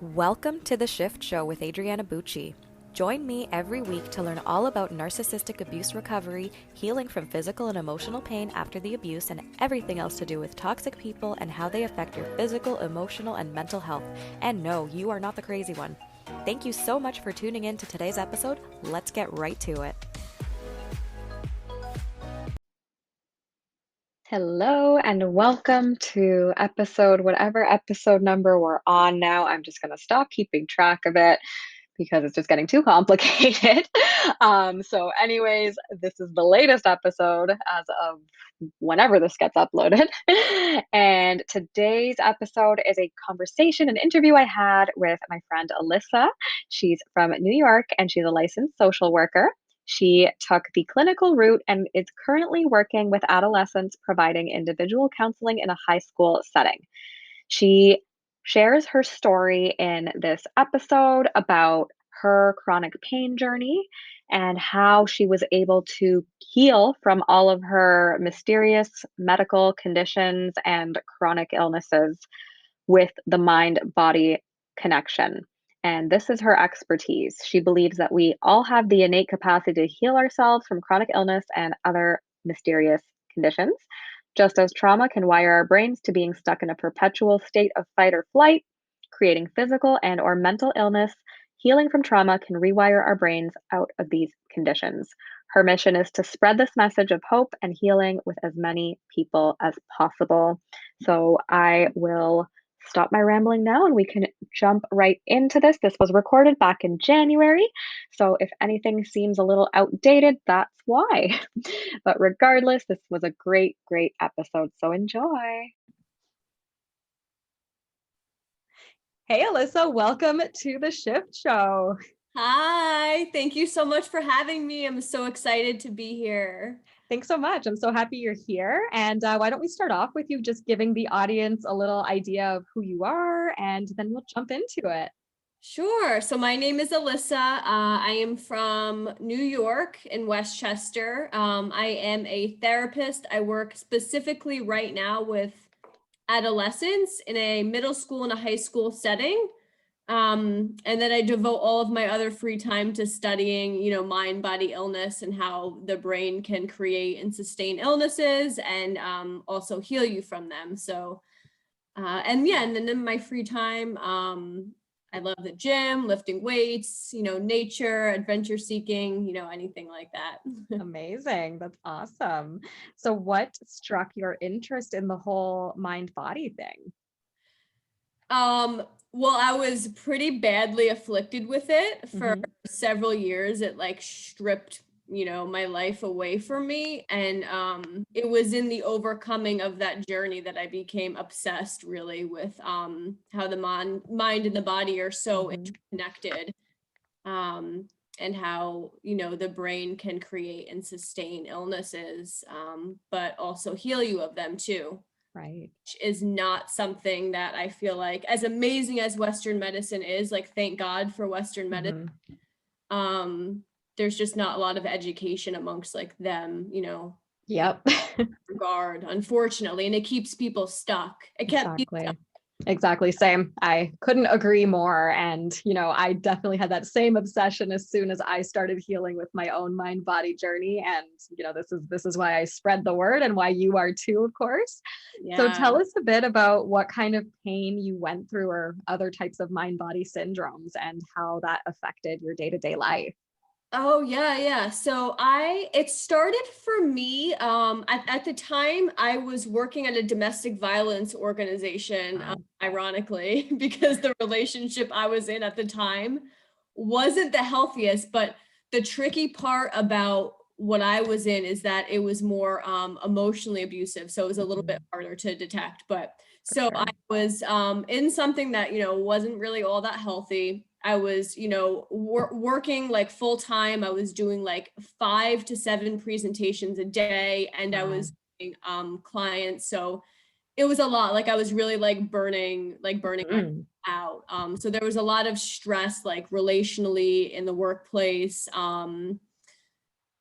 Welcome to The Shift Show with Adriana Bucci. Join me every week to learn all about narcissistic abuse recovery, healing from physical and emotional pain after the abuse, and everything else to do with toxic people and how they affect your physical, emotional, and mental health. And no, you are not the crazy one. Thank you so much for tuning in to today's episode. Let's get right to it. Hello and welcome to whatever episode number we're on now. I'm just going to stop keeping track of it because it's just getting too complicated. Anyways, this is the latest episode as of whenever this gets uploaded. And today's episode is a conversation, an interview I had with my friend Alyssa. She's from New York and she's a licensed social worker. She took the clinical route and is currently working with adolescents, providing individual counseling in a high school setting. She shares her story in this episode about her chronic pain journey and how she was able to heal from all of her mysterious medical conditions and chronic illnesses with the mind body connection. And this is her expertise. She believes that we all have the innate capacity to heal ourselves from chronic illness and other mysterious conditions. Just as trauma can wire our brains to being stuck in a perpetual state of fight or flight, creating physical and or mental illness, healing from trauma can rewire our brains out of these conditions. Her mission is to spread this message of hope and healing with as many people as possible. So I will stop my rambling now and we can jump right into this. This was recorded back in January, so if anything seems a little outdated, that's why. But regardless, this was a great episode, so enjoy. Hey Alyssa, welcome to the Shift Show. Hi, thank you so much for having me. I'm so excited to be here. Thanks so much. I'm so happy you're here. And why don't we start off with you just giving the audience a little idea of who you are, and then we'll jump into it. Sure. So my name is Alyssa. I am from New York in Westchester. I am a therapist. I work specifically right now with adolescents in a middle school and a high school setting. And then I devote all of my other free time to studying, mind, body, illness and how the brain can create and sustain illnesses and also heal you from them. So, and then in my free time, I love the gym, lifting weights, nature, adventure seeking, anything like that. Amazing. That's awesome. So what struck your interest in the whole mind-body thing? Well, I was pretty badly afflicted with it for several years. It stripped, my life away from me. And it was in the overcoming of that journey that I became obsessed really with how the mind and the body are so interconnected. And how, the brain can create and sustain illnesses, but also heal you of them too. Right. Which is not something that I feel like, as amazing as Western medicine is, thank God for Western medicine. There's just not a lot of education amongst them, Yep. regard, unfortunately, and it keeps people stuck. It kept me stuck. Exactly. Same. I couldn't agree more. And, I definitely had that same obsession as soon as I started healing with my own mind body journey. And, this is why I spread the word and why you are too, of course. Yeah. So tell us a bit about what kind of pain you went through or other types of mind body syndromes and how that affected your day-to-day life. Oh, yeah. So it started for me, at the time I was working at a domestic violence organization, ironically, because the relationship I was in at the time wasn't the healthiest, but the tricky part about what I was in is that it was more emotionally abusive. So it was a little bit harder to detect, but so I was in something that, wasn't really all that healthy. I was, working full time. I was doing 5 to 7 presentations a day, and I was doing, clients. So it was a lot. I was really burning out. So there was a lot of stress, relationally in the workplace.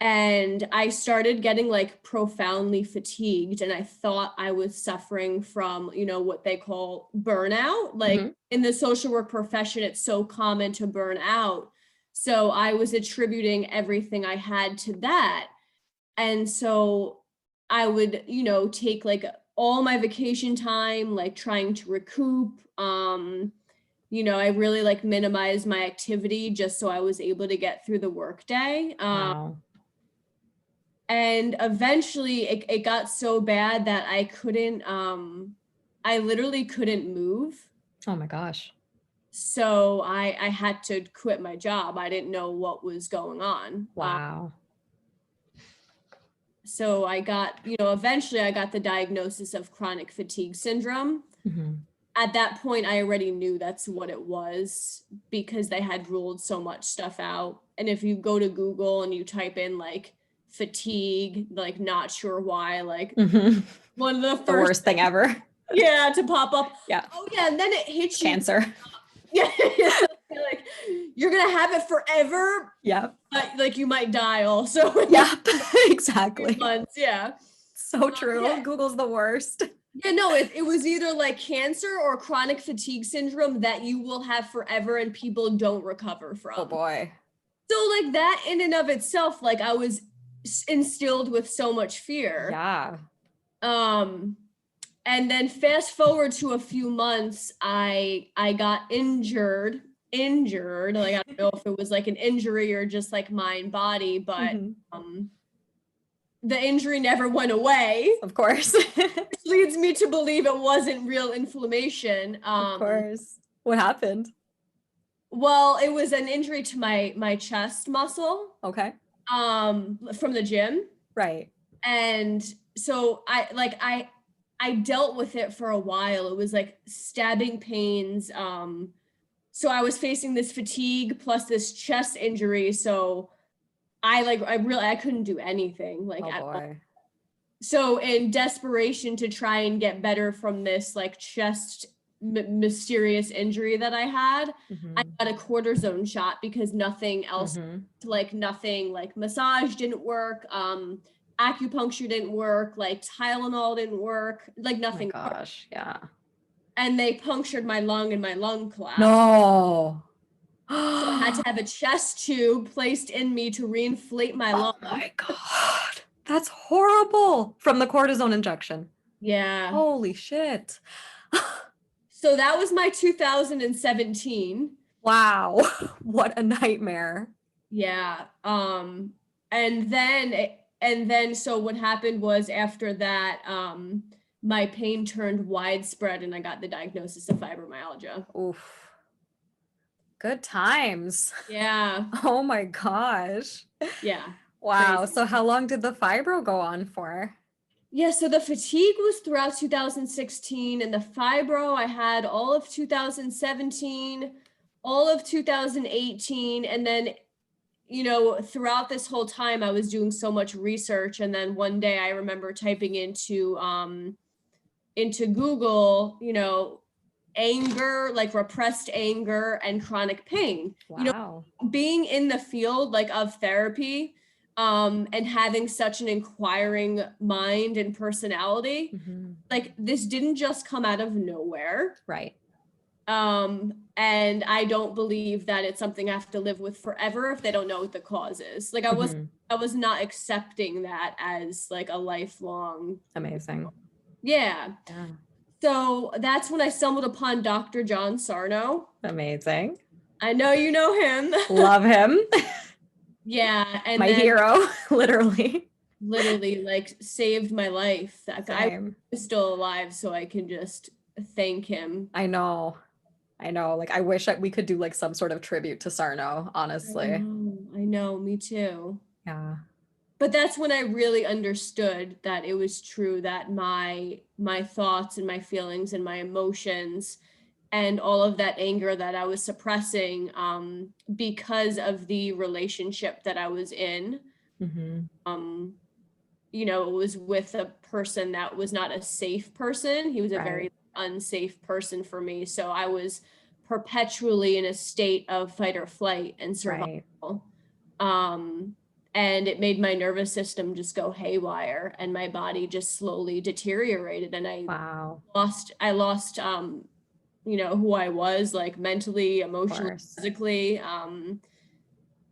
And I started getting like profoundly fatigued, and I thought I was suffering from, what they call burnout. Like in the social work profession, it's so common to burn out. So I was attributing everything I had to that. And so I would, take like all my vacation time, like trying to recoup. I really like minimized my activity just so I was able to get through the workday. Wow. And eventually it got so bad that I literally couldn't move. Oh my gosh. So I had to quit my job. I didn't know what was going on. Wow. So I got, eventually I got the diagnosis of chronic fatigue syndrome. At that point, I already knew that's what it was because they had ruled so much stuff out. And if you go to Google and you type in like fatigue, like not sure why, like one of the first the worst thing ever. Yeah, to pop up. Yeah. Oh yeah, and then it hits Cancer. Yeah. Like you're gonna have it forever. Yeah. But like you might die also. Yeah, exactly. Months. Yeah. So true. Yeah. Google's the worst. Yeah, no, it was either like cancer or chronic fatigue syndrome that you will have forever and people don't recover from. Oh boy. So like that in and of itself, like I was instilled with so much fear. Yeah. And then fast forward to a few months, I got injured. Like I don't know if it was like an injury or just like mind body, but the injury never went away. Of course. Which leads me to believe it wasn't real inflammation. Of course. What happened? Well, it was an injury to my chest muscle. Okay. From the gym. Right. And so I dealt with it for a while. It was like stabbing pains. So I was facing this fatigue plus this chest injury. So I couldn't do anything at all. So in desperation to try and get better from this like chest mysterious injury that I had, I got a cortisone shot because nothing else, nothing like massage didn't work. Acupuncture didn't work, like Tylenol didn't work, like nothing. Oh my gosh, yeah. And they punctured my lung and my lung collapsed. No. So I had to have a chest tube placed in me to reinflate my lung. Oh my God. That's horrible. From the cortisone injection. Yeah. Holy shit. So that was my 2017. Wow. What a nightmare. Yeah. And then so what happened was after that, my pain turned widespread and I got the diagnosis of fibromyalgia. Oof. Good times. Yeah. Oh my gosh. Yeah. Wow. Crazy. So how long did the fibro go on for? Yeah, so the fatigue was throughout 2016 and the fibro I had all of 2017, all of 2018, and then throughout this whole time I was doing so much research, and then one day I remember typing into Google, anger, like repressed anger and chronic pain. Wow. Being in the field like of therapy and having such an inquiring mind and personality, like this didn't just come out of nowhere. Right. And I don't believe that it's something I have to live with forever if they don't know what the cause is. Like I was not accepting that as like a lifelong. Amazing. Yeah. So that's when I stumbled upon Dr. John Sarno. Amazing. I know you know him. Love him. Yeah. And my hero, literally like saved my life. That guy is still alive, so I can just thank him. I know. Like I wish we could do like some sort of tribute to Sarno, honestly. I know, me too. Yeah. But that's when I really understood that it was true, that my thoughts and my feelings and my emotions and all of that anger that I was suppressing because of the relationship that I was in. It was with a person that was not a safe person. He was a very unsafe person for me. So I was perpetually in a state of fight or flight and survival. and it made my nervous system just go haywire, and my body just slowly deteriorated, and I lost who I was, like mentally, emotionally, physically.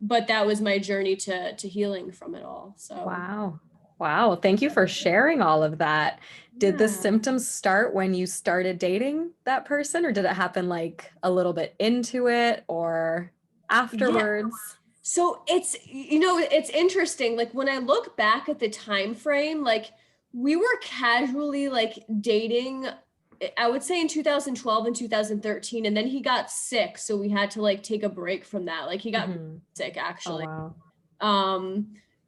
But that was my journey to healing from it all. So wow, thank you for sharing all of that. Did the symptoms start when you started dating that person, or did it happen like a little bit into it or afterwards? So it's interesting. Like when I look back at the time frame, like we were casually like dating, I would say in 2012 and 2013, and then he got sick, so we had to like take a break from that. Like he got sick actually. Oh, wow.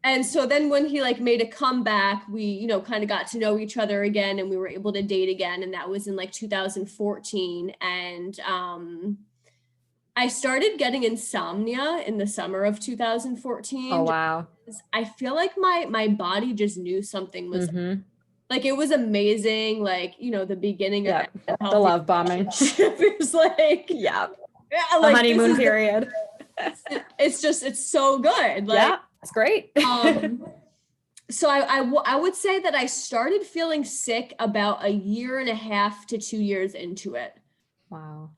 And so then when he like made a comeback, we, kind of got to know each other again, and we were able to date again. And that was in like 2014. And I started getting insomnia in the summer of 2014. Oh, wow. I feel like my body just knew something was like, it was amazing. Like, the beginning of the love bombing. It was like, the honeymoon period. It's so good. Like, it's great. So I would say that I started feeling sick about 1.5 to 2 years into it. Wow.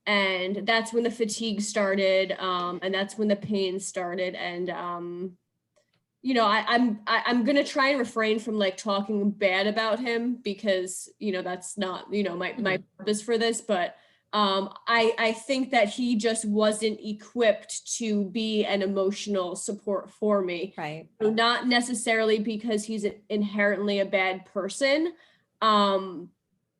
And that's when the fatigue started, and that's when the pain started. And I'm gonna try and refrain from like talking bad about him, because that's not my purpose for this, but I think that he just wasn't equipped to be an emotional support for me. Right. So not necessarily because he's inherently a bad person.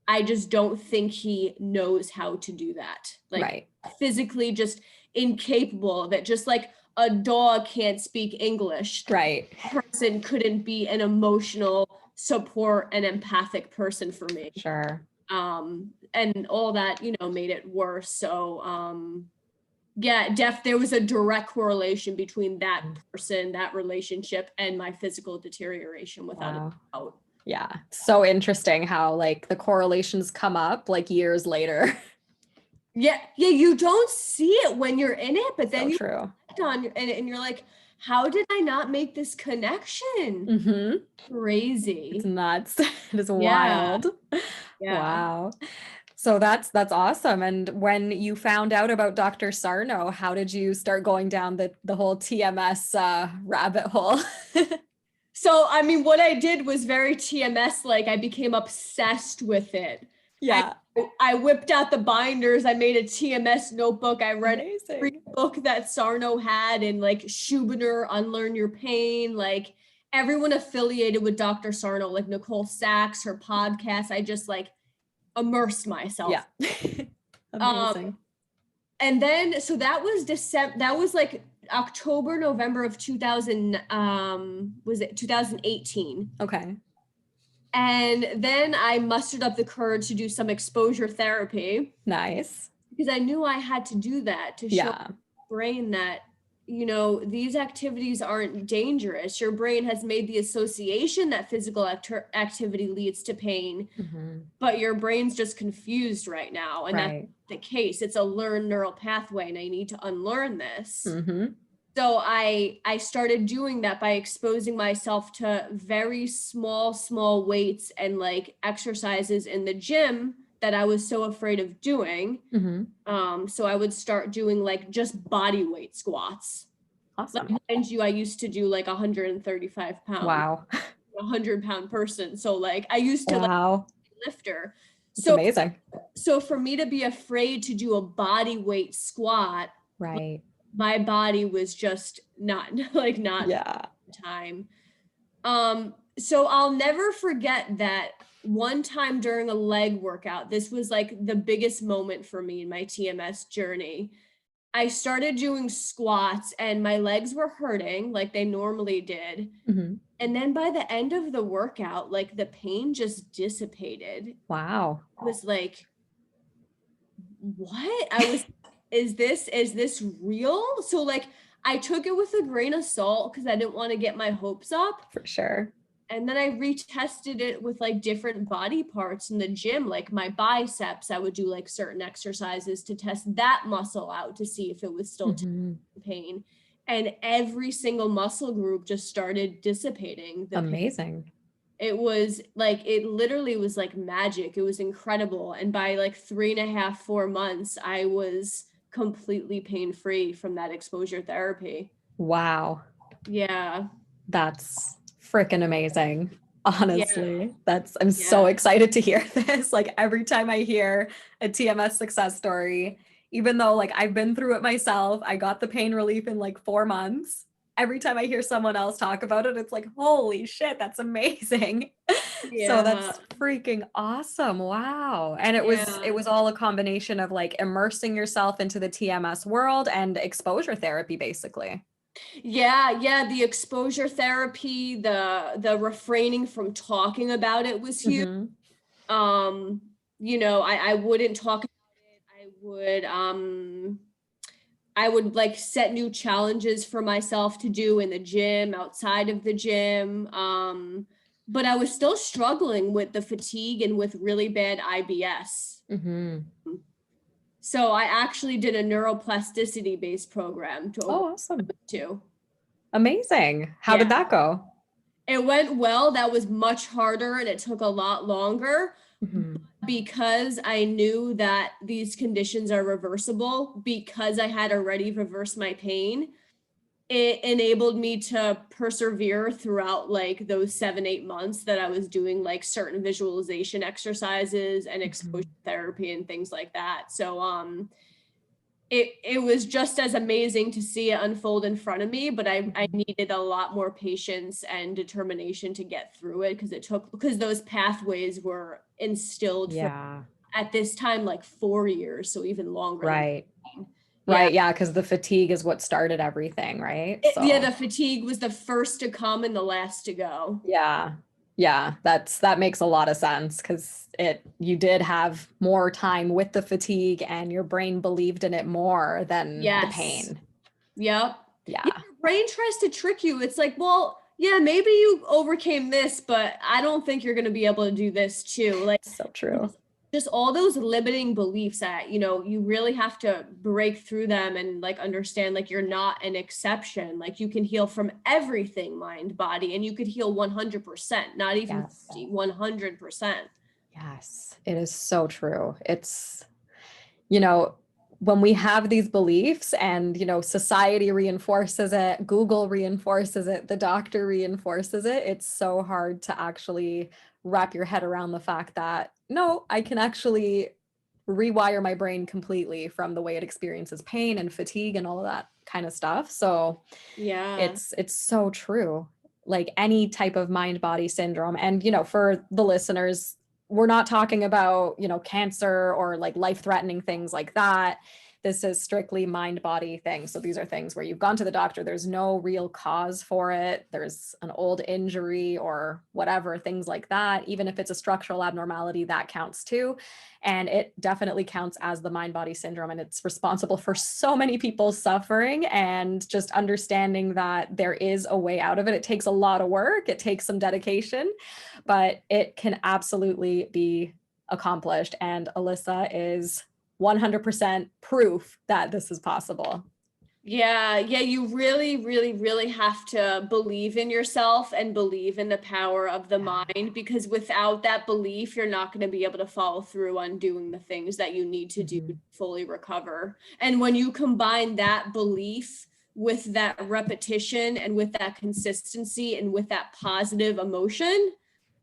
I just don't think he knows how to do that. Like physically just incapable of it. Just like a dog can't speak English. Right. A person couldn't be an emotional support and empathic person for me. Sure. And all that, made it worse. So, there was a direct correlation between that person, that relationship, and my physical deterioration without a doubt. Yeah. So interesting how like the correlations come up like years later. Yeah. You don't see it when you're in it, but then true. And you're like, how did I not make this connection? Crazy. It's nuts. It is wild. Yeah. Wow. So that's awesome. And when you found out about Dr. Sarno, how did you start going down the whole TMS rabbit hole? So, I mean, what I did was very TMS, like I became obsessed with it. Yeah. I whipped out the binders. I made a TMS notebook. I read every book that Sarno had, and like Schubiner, Unlearn Your Pain, like everyone affiliated with Dr. Sarno, like Nicole Sachs, her podcast. I just like immersed myself. Yeah. Amazing. And then, so that was December, that was like October, November of 2018. Okay. And then I mustered up the courage to do some exposure therapy. Nice. Because I knew I had to do that to show my brain that, these activities aren't dangerous. Your brain has made the association that physical activity leads to pain, but your brain's just confused right now. And that's the case. It's a learned neural pathway, and I need to unlearn this. So I started doing that by exposing myself to very small weights and like exercises in the gym that I was so afraid of doing. So I would start doing like just body weight squats. Awesome. Like, mind you, I used to do like 135 pounds. Wow. 100-pound person. So like I used to like lifter. So amazing. So for me to be afraid to do a body weight squat, my body was just not time. So I'll never forget that one time during a leg workout. This was like the biggest moment for me in my TMS journey. I started doing squats and my legs were hurting like they normally did. And then by the end of the workout, like the pain just dissipated. Wow. I was like, what? Is this real? So like I took it with a grain of salt because I didn't want to get my hopes up. For sure. And then I retested it with like different body parts in the gym, like my biceps. I would do like certain exercises to test that muscle out to see if it was still pain. and every single muscle group just started dissipating. Amazing. It was like, it literally was like magic. It was incredible. And by like 3.5, 4 months, I was completely pain-free from that exposure therapy. Wow. Yeah. That's freaking amazing. Honestly, Yeah. I'm so excited to hear this. Like every time I hear a TMS success story, even though like I've been through it myself, I got the pain relief in like 4 months. Every time I hear someone else talk about it, it's like, holy shit, that's amazing. So Yeah. that's freaking awesome. Wow. And it Yeah. was all a combination of like immersing yourself into the TMS world and exposure therapy, basically. Yeah, the exposure therapy, the refraining from talking about it was huge. Mhm. Um, I wouldn't talk about it. I would like set new challenges for myself to do in the gym, outside of the gym. But I was still struggling with the fatigue and with really bad IBS. Mhm. So I actually did a neuroplasticity based program to overcome Oh, awesome. it too. Amazing. How Yeah. did that go? It went well. That was much harder and it took a lot longer Mhm. because I knew that these conditions are reversible, because I had already reversed my pain. It enabled me to persevere throughout like those 7, 8 months that I was doing like certain visualization exercises and exposure Mhm. therapy and things like that. So it was just as amazing to see it unfold in front of me, but I Mhm. needed a lot more patience and determination to get through it, because those pathways were instilled for, Yeah. at this time, like 4 years, so even longer than Right. that. Yeah. Right. Yeah. Because the fatigue is what started everything, right? Yeah, So the fatigue was the first to come and the last to go. yeah. Yeah. That makes a lot of sense because you did have more time with the fatigue and your brain believed in it more than the Yes. pain. Yep. Yeah, Yeah. your brain tries to trick you. It's like, well, yeah, maybe you overcame this, but I don't think you're going to be able to do this too. Like, So true. just all those limiting beliefs that, you really have to break through them and like understand like you're not an exception. Like you can heal from everything, mind, body, and you could heal 100%, not even Yes. 50, 100%. Yes. It is so true. It's you know, when we have these beliefs and, society reinforces it, Google reinforces it, the doctor reinforces it, it's so hard to actually wrap your head around the fact that, no, I can actually rewire my brain completely from the way it experiences pain and fatigue and all of that kind of stuff. So Yeah. it's so true. Like any type of mind body syndrome. And, for the listeners, we're not talking about, cancer or like life threatening things like that. This is strictly mind body things. So these are things where you've gone to the doctor, there's no real cause for it. There's an old injury or whatever, things like that. Even if it's a structural abnormality, that counts too. And it definitely counts as the mind body syndrome. And it's responsible for so many people suffering, and just understanding that there is a way out of it. It takes a lot of work, it takes some dedication, but it can absolutely be accomplished. And Alyssa is 100% proof that this is possible. Yeah, you really, really, really have to believe in yourself and believe in the power of the mind, because without that belief, you're not going to be able to follow through on doing the things that you need to do to Mhm. fully recover. And when you combine that belief with that repetition and with that consistency and with that positive emotion,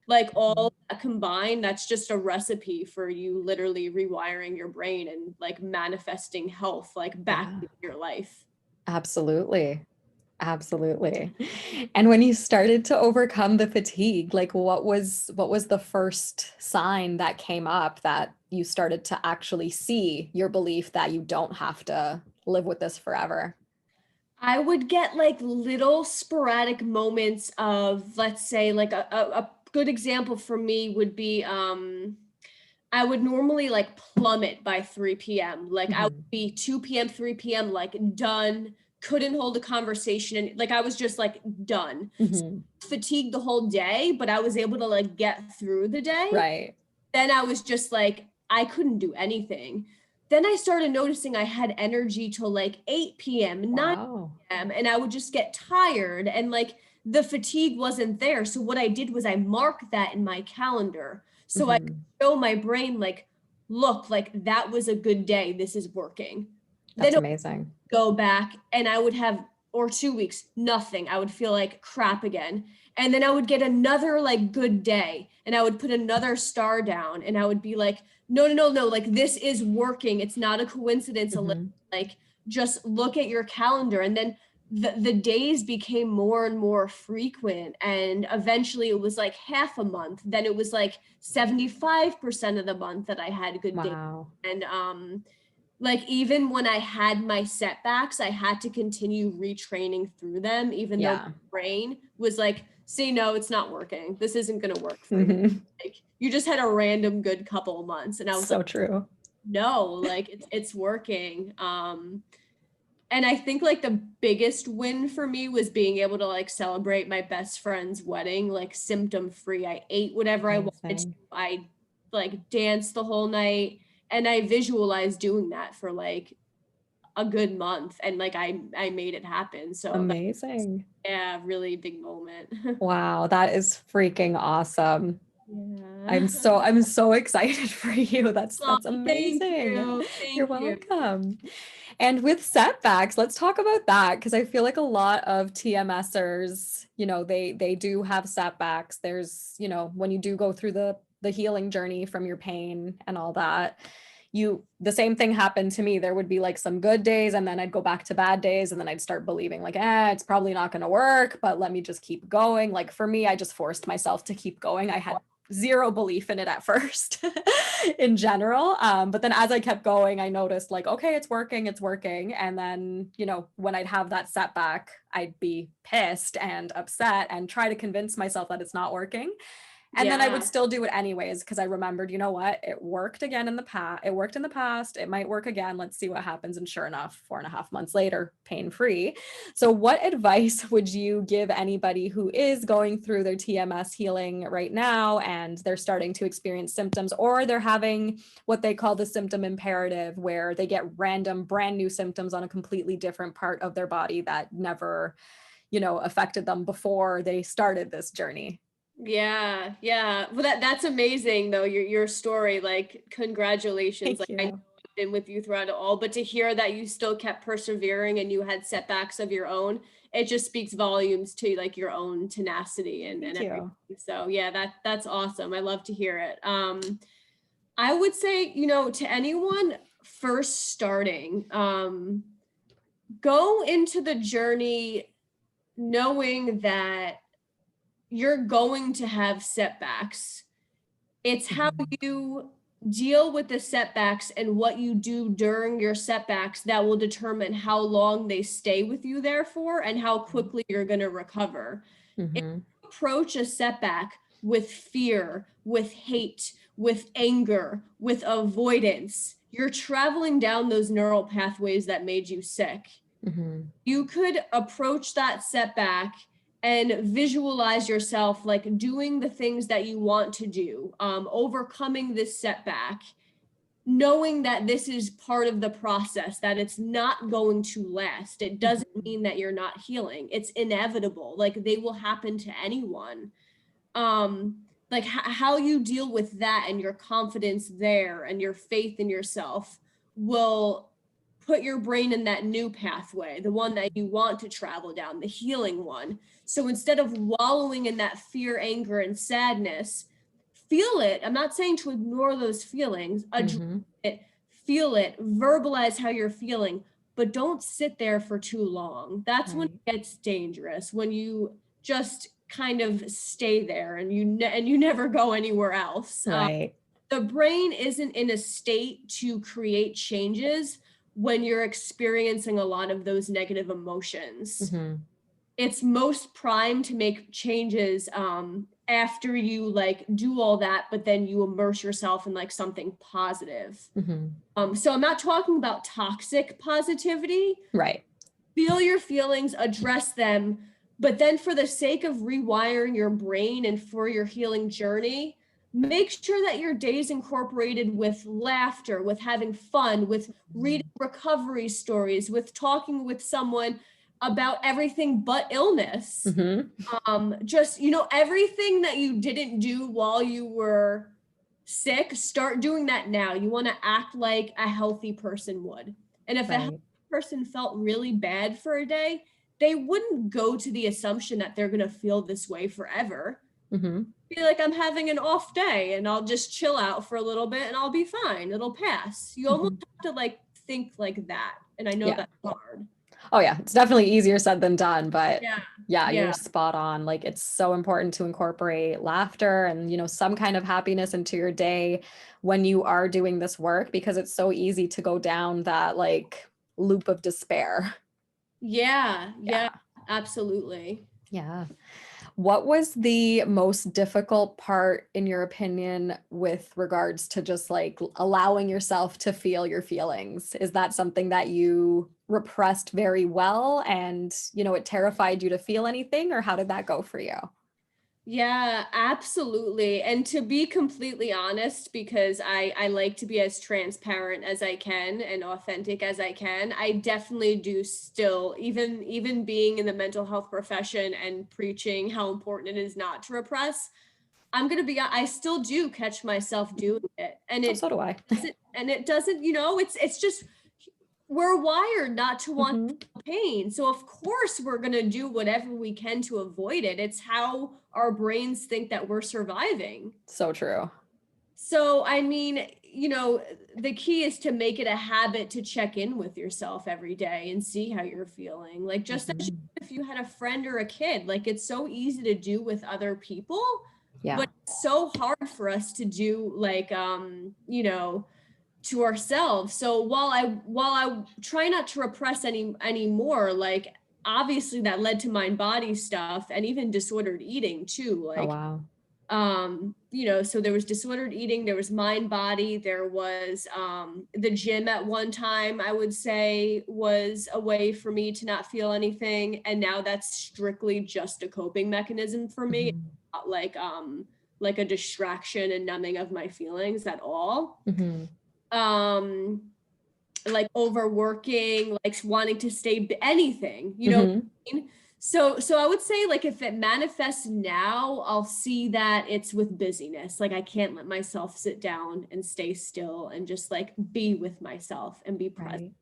like all that combined, that's just a recipe for you literally rewiring your brain and like manifesting health like back Yeah, into your life. absolutely. Absolutely. And when you started to overcome the fatigue, like what was the first sign that came up that you started to actually see your belief that you don't have to live with this forever? I would get like little sporadic moments of, let's say, like a good example for me would be I would normally like plummet by 3 p.m. Like I would Mhm. be 2 p.m., 3 p.m., like done, couldn't hold a conversation. And like I was just like done. Mhm. Fatigued the whole day, but I was able to like get through the day. Right. Then I was just like, I couldn't do anything. then I started noticing I had energy till like 8 p.m., 9 Wow. p.m., and I would just get tired and like the fatigue wasn't there. So what I did was I marked that in my calendar. So I could show my brain like, look, like that was a good day. This is working. That's Then amazing. go back and I would have, or 2 weeks, nothing. I would feel like crap again. And then I would get another like good day and I would put another star down and I would be like, no, no, no, no, like this is working. It's not a coincidence. Like just look at your calendar. And then the days became more and more frequent. And eventually it was like half a month. Then it was like 75% of the month that I had good days. Wow. And like even when I had my setbacks, I had to continue retraining through them, even though my brain was like, see, no, it's not working. This isn't going to work for you. Like you just had a random good couple of months. And I was so like, true. No, like it's working. And I think like the biggest win for me was being able to like celebrate my best friend's wedding, like symptom free. I ate whatever I wanted to. I like danced the whole night. And I visualized doing that for like a good month and like I made it happen. So amazing. Really big moment. Wow, that is freaking awesome. Yeah. I'm so excited for you. That's amazing. Thank you. You're welcome. And with setbacks, let's talk about that because I feel like a lot of TMSers, they do have setbacks. There's, when you do go through the healing journey from your pain and all that, the same thing happened to me. There would be like some good days and then I'd go back to bad days and then I'd start believing like, it's probably not going to work, but let me just keep going. Like for me, I just forced myself to keep going. I had zero belief in it at first in general. But then as I kept going, I noticed like, okay, it's working. And then, when I'd have that setback, I'd be pissed and upset and try to convince myself that it's not working. And then I would still do it anyways, because I remembered, you know what, it worked again in the past. It worked in the past. It might work again. Let's see what happens. And sure enough, 4.5 months later, pain-free. So what advice would you give anybody who is going through their TMS healing right now and they're starting to experience symptoms, or they're having what they call the symptom imperative, where they get random brand new symptoms on a completely different part of their body that never, affected them before they started this journey? Yeah. Well, that's amazing though. Your story, like congratulations. Thank you. I know I've been with you throughout it all, but to hear that you still kept persevering and you had setbacks of your own, it just speaks volumes to like your own tenacity and everything. So yeah, that's awesome. I love to hear it. I would say, to anyone first starting, go into the journey knowing that you're going to have setbacks. It's how you deal with the setbacks and what you do during your setbacks that will determine how long they stay with you there for and how quickly you're going to recover. If you approach a setback with fear, with hate, with anger, with avoidance, you're traveling down those neural pathways that made you sick. You could approach that setback and visualize yourself like doing the things that you want to do, overcoming this setback, knowing that this is part of the process, that it's not going to last. It doesn't mean that you're not healing. It's inevitable. Like they will happen to anyone. Like how you deal with that and your confidence there and your faith in yourself will put your brain in that new pathway, the one that you want to travel down, the healing one. So instead of wallowing in that fear, anger, and sadness, feel it. I'm not saying to ignore those feelings, address it, feel it, verbalize how you're feeling, but don't sit there for too long. That's when it gets dangerous, when you just kind of stay there and you never go anywhere else. Right. The brain isn't in a state to create changes when you're experiencing a lot of those negative emotions. It's most primed to make changes after you like do all that, but then you immerse yourself in like something positive. So I'm not talking about toxic positivity. Right. Feel your feelings, address them, but then for the sake of rewiring your brain and for your healing journey, make sure that your day is incorporated with laughter, with having fun, with reading recovery stories, with talking with someone about everything but illness. Just, everything that you didn't do while you were sick, start doing that now. You want to act like a healthy person would. And if a healthy person felt really bad for a day, they wouldn't go to the assumption that they're going to feel this way forever. Be like, I'm having an off day and I'll just chill out for a little bit and I'll be fine. It'll pass. You almost have to like think like that. And I know that's hard. Oh yeah, it's definitely easier said than done, but yeah, you're spot on. Like it's so important to incorporate laughter and, some kind of happiness into your day when you are doing this work, because it's so easy to go down that like loop of despair. Yeah, absolutely. Yeah. What was the most difficult part, in your opinion, with regards to just like allowing yourself to feel your feelings? Is that something that you repressed very well and, it terrified you to feel anything, or how did that go for you? Yeah, absolutely. And to be completely honest, because I like to be as transparent as I can and authentic as I can, I definitely do still, even being in the mental health profession and preaching how important it is not to repress, I still do catch myself doing it. And So do I. it doesn't, it's just, we're wired not to want pain. So of course we're going to do whatever we can to avoid it. It's how our brains think that we're surviving. So true. So, I mean, the key is to make it a habit to check in with yourself every day and see how you're feeling. Like just as if you had a friend or a kid, like it's so easy to do with other people, but it's so hard for us to do like, to ourselves. So while I try not to repress anymore, like obviously that led to mind body stuff and even disordered eating too. Like, so there was disordered eating, there was mind body, there was the gym at one time, I would say, was a way for me to not feel anything. And now that's strictly just a coping mechanism for me, not like a distraction and numbing of my feelings at all. Like overworking, like wanting to stay anything, what I mean? So I would say like if it manifests now, I'll see that it's with busyness. Like I can't let myself sit down and stay still and just like be with myself and be present.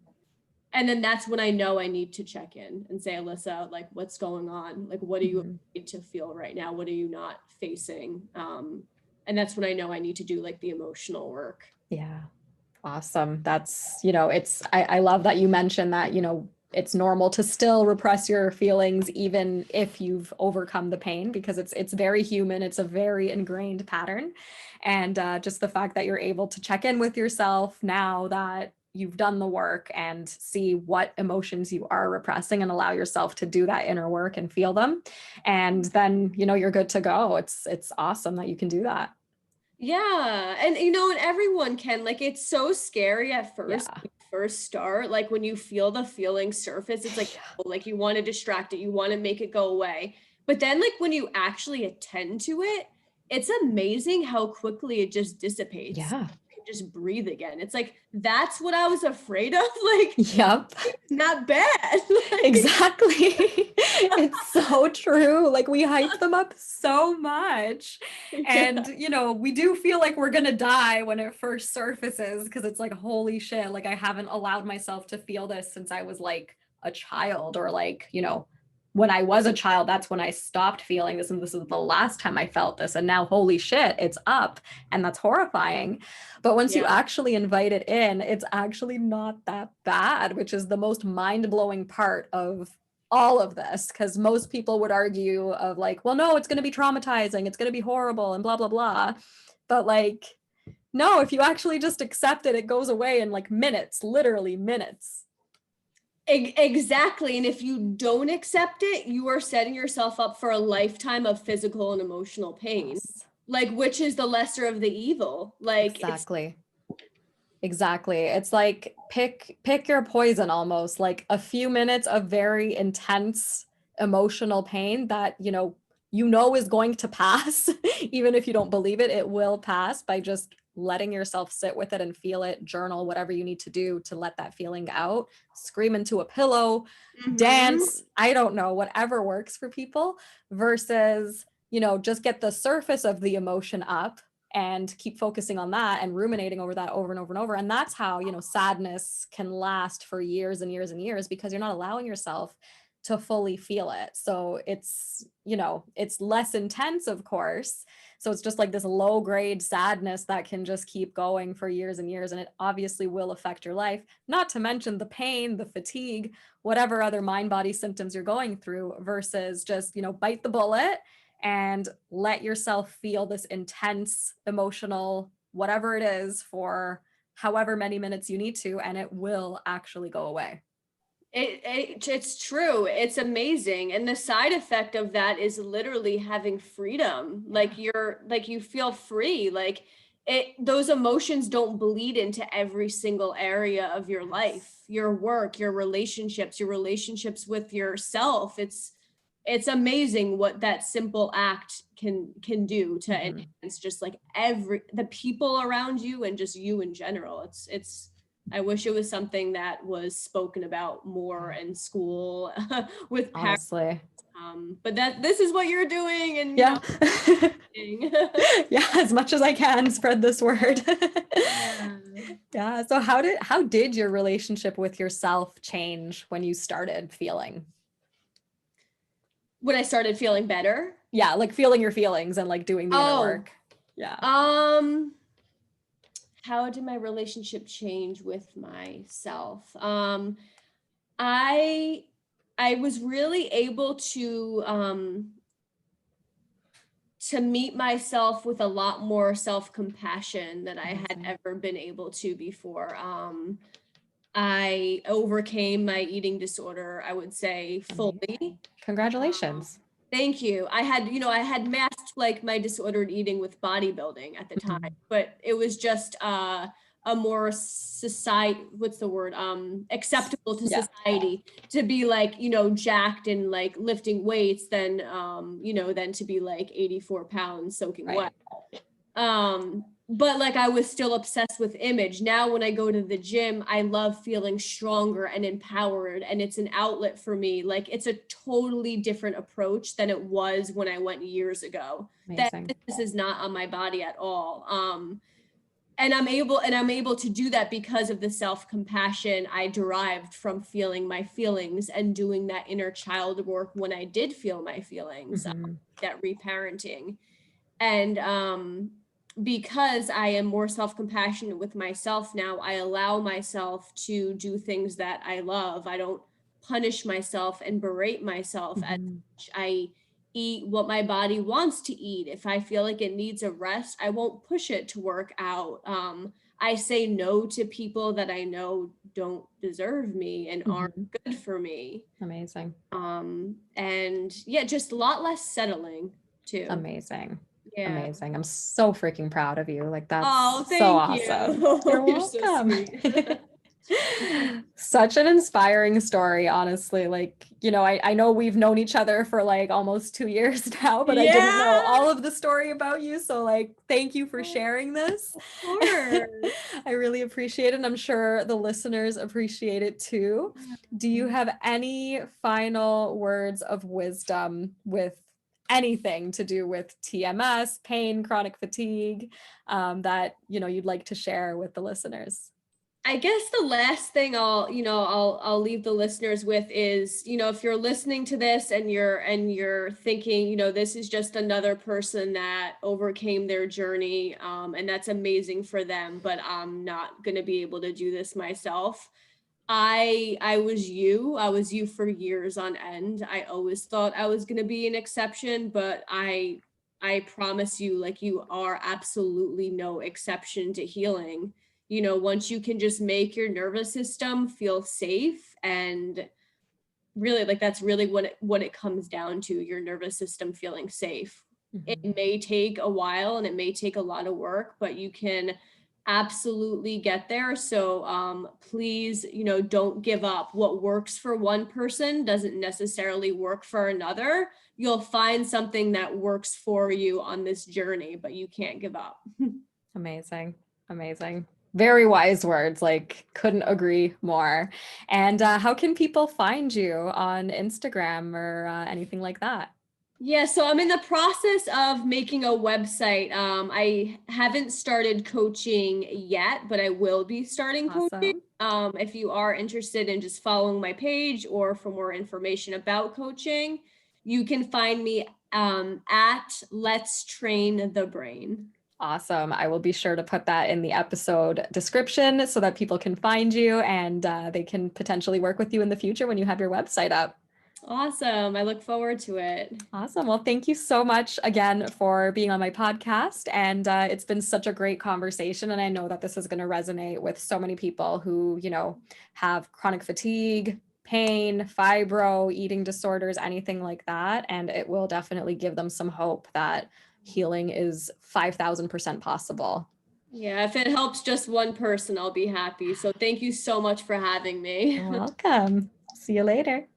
And then that's when I know I need to check in and say, Alyssa, like what's going on? Like what do you need to feel right now? What are you not facing? And that's when I know I need to do like the emotional work. Yeah. Awesome. That's, I love that you mentioned that, it's normal to still repress your feelings, even if you've overcome the pain, because it's very human. It's a very ingrained pattern. And just the fact that you're able to check in with yourself now that you've done the work and see what emotions you are repressing and allow yourself to do that inner work and feel them. And then, you're good to go. It's awesome that you can do that. Yeah. And, and everyone can, like, it's so scary at first, when you first start, like when you feel the feeling surface, it's like, like you want to distract it, you want to make it go away. But then like when you actually attend to it, it's amazing how quickly it just dissipates. Yeah. Just breathe again. It's like, that's what I was afraid of. Like, not bad. Like, exactly. It's so true. Like we hype them up so much. And, we do feel like we're going to die when it first surfaces, because it's like, holy shit, like I haven't allowed myself to feel this since I was like a child, or like, when I was a child, that's when I stopped feeling this. And this is the last time I felt this. And now, holy shit, it's up. And that's horrifying. But once you actually invite it in, it's actually not that bad, which is the most mind-blowing part of all of this. Because most people would argue of like, well, no, it's going to be traumatizing. It's going to be horrible and blah, blah, blah. But like, no, if you actually just accept it, it goes away in like minutes, literally minutes. Exactly. And if you don't accept it, you are setting yourself up for a lifetime of physical and emotional pain, like, which is the lesser of the evil. Like, exactly. It's like pick your poison, almost like a few minutes of very intense emotional pain that, is going to pass. Even if you don't believe it, it will pass by just letting yourself sit with it and feel it, journal, whatever you need to do to let that feeling out, scream into a pillow, dance, I don't know, whatever works for people, versus, just get the surface of the emotion up and keep focusing on that and ruminating over that over and over and over. And that's how, sadness can last for years and years and years, because you're not allowing yourself to fully feel it. So it's, it's less intense, of course. So it's just like this low grade sadness that can just keep going for years and years. And it obviously will affect your life, not to mention the pain, the fatigue, whatever other mind body symptoms you're going through, versus just, bite the bullet and let yourself feel this intense emotional, whatever it is, for however many minutes you need to, and it will actually go away. It's true. It's amazing. And the side effect of that is literally having freedom. Like you feel free. Like those emotions don't bleed into every single area of your life, your work, your relationships with yourself. It's amazing what that simple act can do to enhance just like the people around you and just you in general. I wish it was something that was spoken about more in school with parents. Honestly. But this is what you're doing, and yeah, yeah, as much as I can spread this word. Yeah. So how did your relationship with yourself change when you started feeling? When I started feeling better? Yeah, like feeling your feelings and like doing the inner work. Yeah. How did my relationship change with myself? I was really able to meet myself with a lot more self-compassion than I had ever been able to before. I overcame my eating disorder, I would say, fully. Congratulations. Thank you. I had masked like my disordered eating with bodybuilding at the time, but it was just a more acceptable to society to be like, jacked and like lifting weights than, than to be like 84 pounds soaking wet. But like I was still obsessed with image. Now when I go to the gym, I love feeling stronger and empowered, and it's an outlet for me. Like it's a totally different approach than it was when I went years ago. Amazing. This is not on my body at all. And I'm able to do that because of the self-compassion I derived from feeling my feelings and doing that inner child work when I did feel my feelings, that reparenting. And because I am more self-compassionate with myself now, I allow myself to do things that I love. I don't punish myself and berate myself as much. I eat what my body wants to eat. If I feel like it needs a rest, I won't push it to work out. I say no to people that I know don't deserve me and aren't good for me. Amazing. And yeah, just a lot less settling too. Amazing. Yeah. Amazing. I'm so freaking proud of you. Like that's so awesome. You're welcome. So Such an inspiring story, honestly. Like, I know we've known each other for like almost 2 years now, but I didn't know all of the story about you. So like, thank you for sharing this. Of course. I really appreciate it. And I'm sure the listeners appreciate it too. Do you have any final words of wisdom with anything to do with TMS, pain, chronic fatigue, that, you'd like to share with the listeners? I guess the last thing I'll leave the listeners with is, if you're listening to this and you're thinking, this is just another person that overcame their journey, and that's amazing for them, but I'm not going to be able to do this myself. I was you for years on end. I always thought I was going to be an exception, but I promise you, like, you are absolutely no exception to healing. Once you can just make your nervous system feel safe, and really, like, that's really what it comes down to, your nervous system feeling safe. It may take a while and it may take a lot of work, but you can absolutely get there. So please, don't give up. What works for one person doesn't necessarily work for another. You'll find something that works for you on this journey, but you can't give up. Amazing. Amazing. Very wise words. Like, couldn't agree more. And how can people find you on Instagram or anything like that? Yeah, so I'm in the process of making a website. I haven't started coaching yet, but I will be starting coaching. Awesome. If you are interested in just following my page or for more information about coaching, you can find me at Let's Train the Brain. Awesome. I will be sure to put that in the episode description so that people can find you and they can potentially work with you in the future when you have your website up. Awesome. I look forward to it. Awesome. Well, thank you so much again for being on my podcast. And it's been such a great conversation. And I know that this is going to resonate with so many people who, have chronic fatigue, pain, fibro, eating disorders, anything like that. And it will definitely give them some hope that healing is 5,000% possible. Yeah, if it helps just one person, I'll be happy. So thank you so much for having me. You're welcome. See you later.